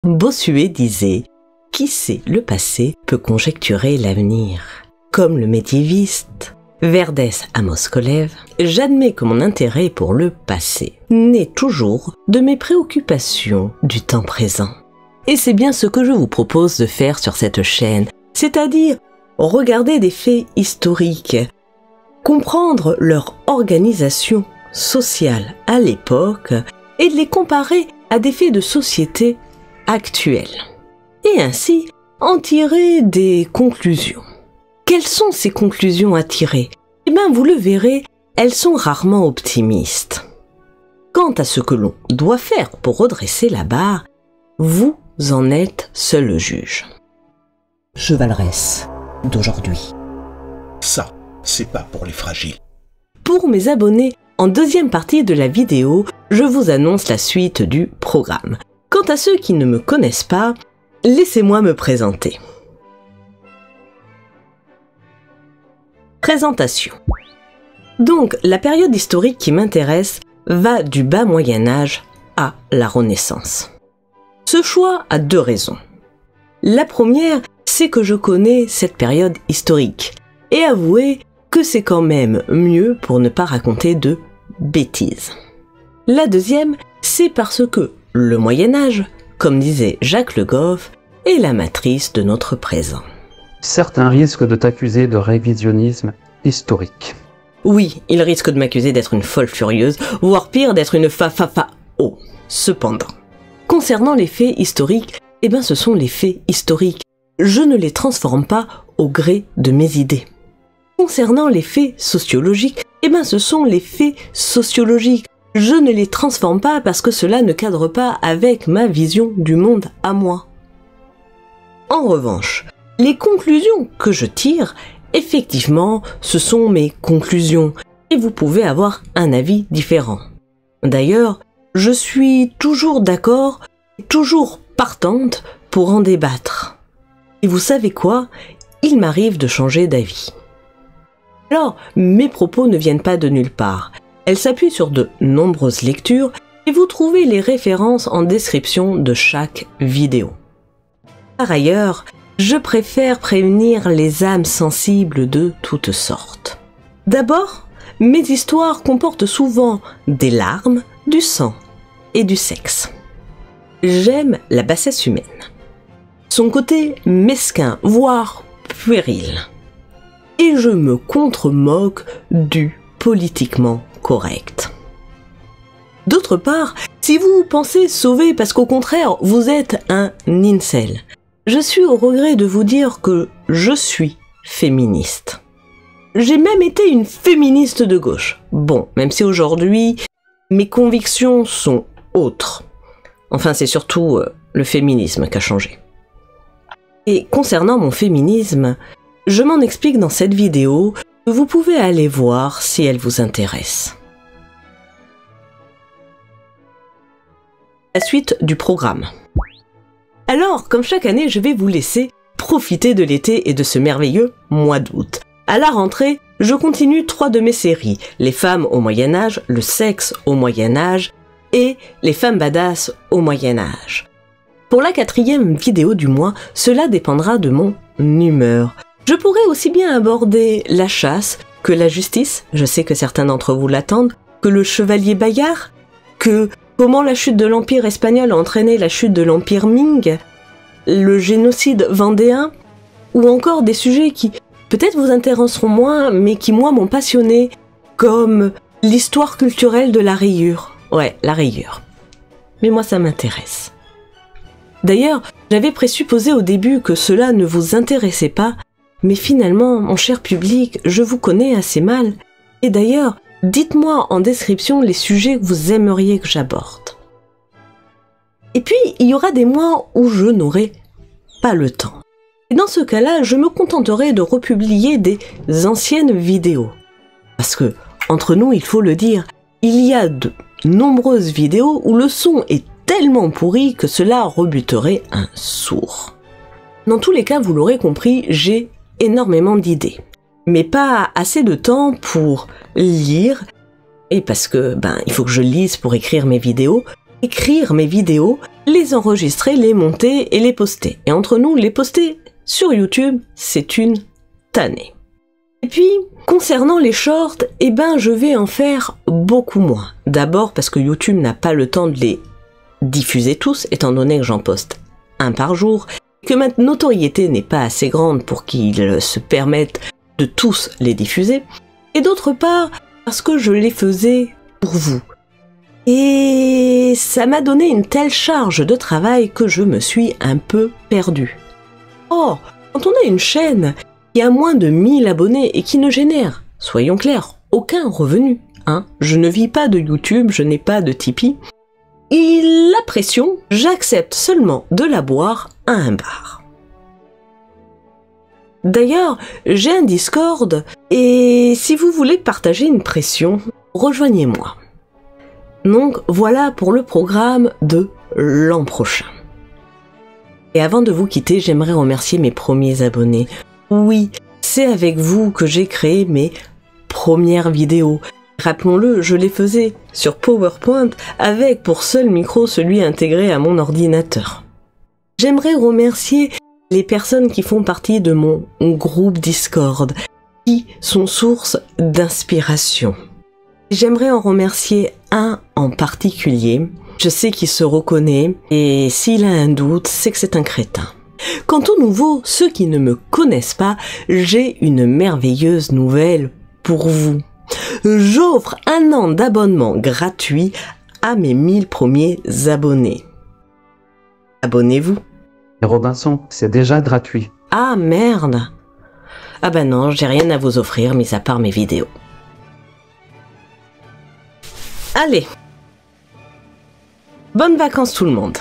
Bossuet disait « Qui sait le passé peut conjecturer l'avenir ». Comme le médiéviste Verdès Amos Kolev, j'admets que mon intérêt pour le passé naît toujours de mes préoccupations du temps présent. Et c'est bien ce que je vous propose de faire sur cette chaîne, c'est-à-dire regarder des faits historiques, comprendre leur organisation sociale à l'époque et de les comparer à des faits de société actuels. Et ainsi en tirer des conclusions. Quelles sont ces conclusions à tirer? Eh bien, vous le verrez, elles sont rarement optimistes. Quant à ce que l'on doit faire pour redresser la barre, vous en êtes seul le juge. Chevaleresse d'aujourd'hui. Ça, c'est pas pour les fragiles. Pour mes abonnés, en deuxième partie de la vidéo, je vous annonce la suite du programme. Quant à ceux qui ne me connaissent pas, laissez-moi me présenter. Présentation. Donc, la période historique qui m'intéresse va du bas Moyen-Âge à la Renaissance. Ce choix a deux raisons. La première, c'est que je connais cette période historique. Et avouez que c'est quand même mieux pour ne pas raconter de bêtises. La deuxième, c'est parce que le Moyen-Âge, comme disait Jacques Le Goff, est la matrice de notre présent. Certains risquent de t'accuser de révisionnisme historique. Oui, il risque de m'accuser d'être une folle furieuse, voire pire, d'être une fa-fa-fa-oh. Cependant, concernant les faits historiques, eh bien ce sont les faits historiques. Je ne les transforme pas au gré de mes idées. Concernant les faits sociologiques, eh bien ce sont les faits sociologiques. Je ne les transforme pas parce que cela ne cadre pas avec ma vision du monde à moi. En revanche, les conclusions que je tire, effectivement, ce sont mes conclusions et vous pouvez avoir un avis différent. D'ailleurs, je suis toujours d'accord, toujours partante pour en débattre. Et vous savez quoi? Il m'arrive de changer d'avis. Alors, mes propos ne viennent pas de nulle part. Elles s'appuient sur de nombreuses lectures et vous trouvez les références en description de chaque vidéo. Par ailleurs, je préfère prévenir les âmes sensibles de toutes sortes. D'abord, mes histoires comportent souvent des larmes, du sang et du sexe. J'aime la bassesse humaine. Son côté mesquin, voire puéril. Et je me contre-moque du politiquement correct. D'autre part, si vous pensez sauver parce qu'au contraire, vous êtes un incel, je suis au regret de vous dire que je suis féministe. J'ai même été une féministe de gauche. Bon, même si aujourd'hui, mes convictions sont autres. Enfin, c'est surtout le féminisme qui a changé. Et concernant mon féminisme, je m'en explique dans cette vidéo que vous pouvez aller voir si elle vous intéresse. La suite du programme. Alors, comme chaque année, je vais vous laisser profiter de l'été et de ce merveilleux mois d'août. À la rentrée, je continue 3 de mes séries, les femmes au Moyen-Âge, le sexe au Moyen-Âge et les femmes badass au Moyen-Âge. Pour la 4e vidéo du mois, cela dépendra de mon humeur. Je pourrais aussi bien aborder la chasse que la justice, je sais que certains d'entre vous l'attendent, que le chevalier Bayard, que comment la chute de l'Empire espagnol a entraîné la chute de l'Empire Ming, le génocide vendéen, ou encore des sujets qui peut-être vous intéresseront moins, mais qui moi m'ont passionné, comme l'histoire culturelle de la rayure. Ouais, la rayure. Mais moi ça m'intéresse. D'ailleurs, j'avais présupposé au début que cela ne vous intéressait pas, mais finalement, mon cher public, je vous connais assez mal. Et d'ailleurs, dites-moi en description les sujets que vous aimeriez que j'aborde. Et puis, il y aura des mois où je n'aurai pas le temps. Et dans ce cas-là, je me contenterai de republier des anciennes vidéos. Parce que, entre nous, il faut le dire, il y a de nombreuses vidéos où le son est tellement pourri que cela rebuterait un sourd. Dans tous les cas, vous l'aurez compris, j'ai énormément d'idées. Mais pas assez de temps pour lire, et parce que, il faut que je lise pour écrire mes vidéos, les enregistrer, les monter et les poster. Et entre nous, les poster sur YouTube, c'est une tannée. Et puis, concernant les shorts, eh ben, je vais en faire beaucoup moins. D'abord parce que YouTube n'a pas le temps de les diffuser tous, étant donné que j'en poste un par jour, et que ma notoriété n'est pas assez grande pour qu'ils se permettent de tous les diffuser. Et d'autre part, parce que je les faisais pour vous. Et ça m'a donné une telle charge de travail que je me suis un peu perdue. Or, quand on a une chaîne qui a moins de 1000 abonnés et qui ne génère, soyons clairs, aucun revenu, hein, je ne vis pas de YouTube, je n'ai pas de Tipeee, et la pression, j'accepte seulement de la boire à un bar. D'ailleurs, j'ai un Discord, et si vous voulez partager une pression, rejoignez-moi. Donc voilà pour le programme de l'an prochain. Et avant de vous quitter, j'aimerais remercier mes premiers abonnés. Oui, c'est avec vous que j'ai créé mes premières vidéos. Rappelons-le, je les faisais sur PowerPoint avec pour seul micro celui intégré à mon ordinateur. J'aimerais remercier les personnes qui font partie de mon groupe Discord, qui sont source d'inspiration. J'aimerais en remercier un en particulier. Je sais qu'il se reconnaît et s'il a un doute, c'est que c'est un crétin. Quant aux nouveaux, ceux qui ne me connaissent pas, j'ai une merveilleuse nouvelle pour vous. J'offre 1 an d'abonnement gratuit à mes 1000 premiers abonnés. Abonnez-vous. Et Robinson, c'est déjà gratuit. Ah merde! Ah bah non, j'ai rien à vous offrir, mis à part mes vidéos. Allez! Bonnes vacances tout le monde!